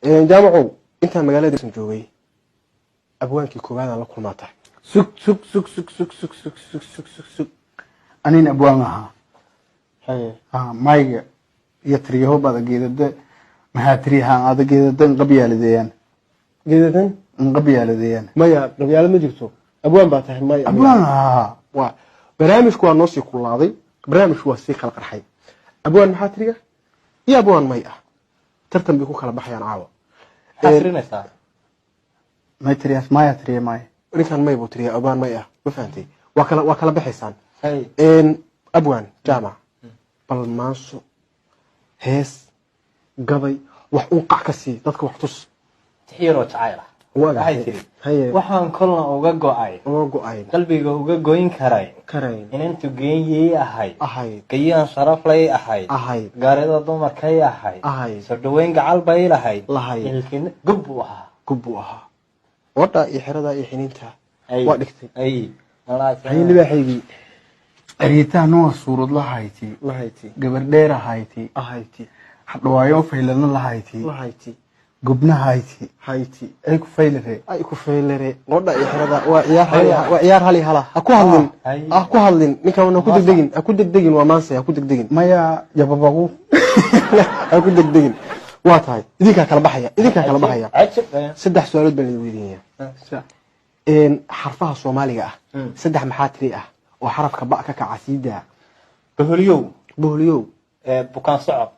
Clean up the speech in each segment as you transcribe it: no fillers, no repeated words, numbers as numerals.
jaamacow intaan magaalada joogay abwaankii koowaad aan la kulmaatay sug anin abwaan ahaa mayga iyo tiriyaho bada geedada maxaa tiriyahaan ada geedadan qabyaaladeeyaan maya qabyaalad ma jirto abwaan baa tahay maya abwaan ahaa waa barnaamijku waa noo sii kulaaday barnaamijku waa sii kala qarxay abwaan maxaa tiriya iyo abwaan may ah tartan bay ku kala baxayaan caawa xasrinaysaa may tiriyaas maya tiriya maya ninkan may buu tiriya abwaan may ah ma fahantay waa kala baxaysaan abwaan jaamac bal maanso hees gabay wax uu qac ka sii dadka wax tus tixiro jacayl waxay tiri waxaan kolna uga go'ay qalbiga uga goyn karay inantu geeyay ahay gayaan sharaf lay ahay gaarida dumarkay ahay soo dhaweyn gacal bay lahayd ilkin gubbu ahaa wada iyo xirada iyo xininta waa dhigtay walaashay libaaxaygi ariitaa noo suurad lahayti gabar dheer ahayti hadhawaayo faylana lahayti gubna hayti ay ku faylare wada iyo xirada waa ciyaar hali hala ha ku hadlin ninka wana ku degdegin waa maanse ha ku degdegin maya jababagu ha ku degdegin waa tahay idinka kala baxaya saddex su'aalood baan idin weydiinayaa xarfaha Soomaaliga ah saddex maxaa tiri ah oo xarafka ba ka kaca siida boholiyow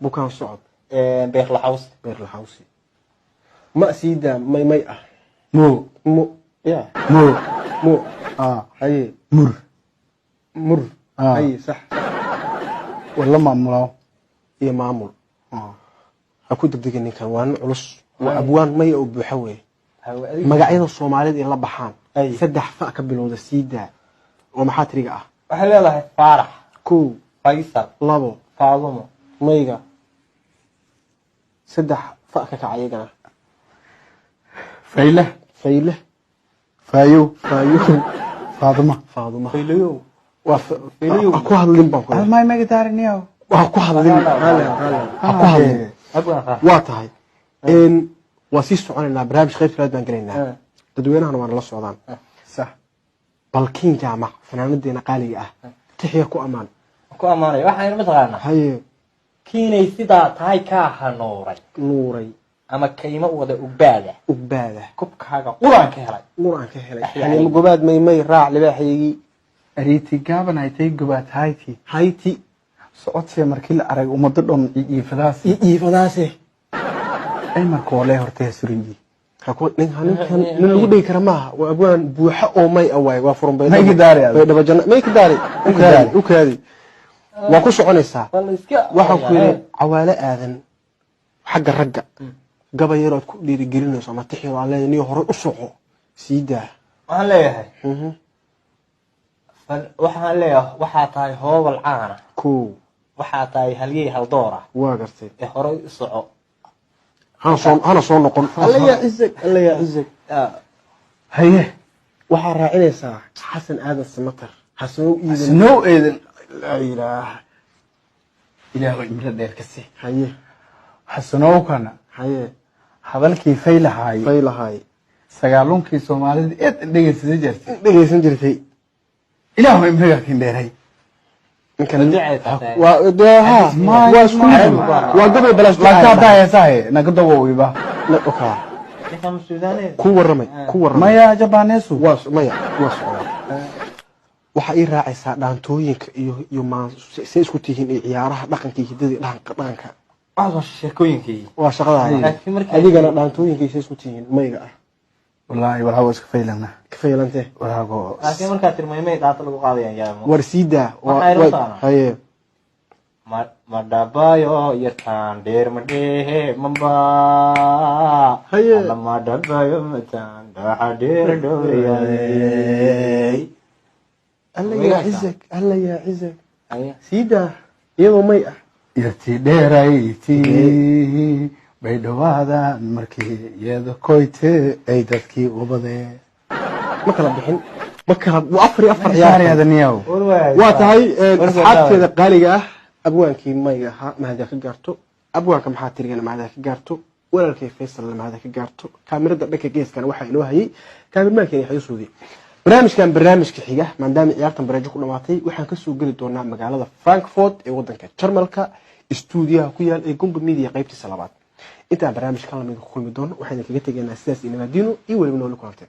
bukaan socod beer lahaws ma siida may ah mo haye mur haye sax wala maamulaw iyo maamul ha ku degdegin ninkan waa culus waa abwaan may oo buuxa weey magacyada Soomaalida in la baxaan saddex fa ka bilowda siida oo maxaa tiriga ah waxay leedahay Faarax kow Faysal labo Faadumo mayga saddex fa ka kacayagana fayle fayo Faaduma waa ku hadlin baan ku may magadaarniyo waa ku hadlin waa tahay waa sii soconaynaa barnaamij qayb kale baan galaynaa dadweynahana waan la socdaan sax balkiin jaamac fanaanadeena qaaliga ah tixiya ku amaanay waxaan ma taqaana haye kiinay sidaa tahay ka nuuray ama kayma wada ugbaada kubkaaga quraan ka helay yani gobaad may raac libaaxaygi ariiti gaaban ay tay gobaad hayti socodsi markii la arag umada dhan iifadaas ay markoole hortay surinji nin lagu dhigi kara maaha waa abwaan buuxa oo may awaay waa furun bay dhaba janna may ka daari u kaadi waa ku soconaysaa waxa ku yiri cawaale aadan xagga ragga gabayar oo ku dhiiri gelinayso ama tixiro aan leeyahay hore u soco siida waxaan leeyahay waxa tahay hoobal caana waxa tahay haliyay hal doora waa gartay hore u soco hana soo noqon alla ya izag haye waxa raacinaysaa xasan aadan samatar hasoo eedan la ilaahu imra dheer kasi haye hasoo kana haye hadalkii faylahay sagaalunkii Soomaalida eed dhageysan jirtay ilaahu imra kin dheeray ninkan waa gabay balaas ka daayay naga dawowiba ku waramay maya jabaneesu maya waxa ay raacaysaa dhaantooyinka iyo say isku tihiin ciyaaraha dhaqanka hidada dhaqanka sheekooyinkii waa shaqada adigana dhaantooyinka say isku tihiin mayga ah wallahi waxa iska faylana faylante waxaago laakiin marka tirmaymay dhaanta lagu qaadayaan yaa warsiida haye madabayo yartaan dheer madhehe mamba haye madabayo mataan dhaxa dheer dhowriyay alla ya izak siida iyadoo may ah yartii dheerayti bay dhawaadaan markii iyada koyte ay dadkii ubadee ma kala bixin ma kala afar ciyaarayadaniyow waa tahay asxaabteeda qaaliga ah abwaankii mayga ahaa mahada ka gaarto abwaanka maxaa tirigana mahada ka gaarto walaalkay Faysal lama hada ka gaarto kaamirada dhanka geeskan waxa inoo hayay kaamirmaankeena xayuusudi barnaamijka xiga maadaama ciyaartan baraajo ku dhamaatay waxaan ka soo gali doonaa magaalada Frankfurt ee wadanka Jarmalka stuudiyaha ku yaal ee Gumba Media qaybtiisa labaad inta barnaamijkan la mid ku kulmi doono waxaan kaga tageynaa sidaas inaba diino iyo waliba nool ku kulantay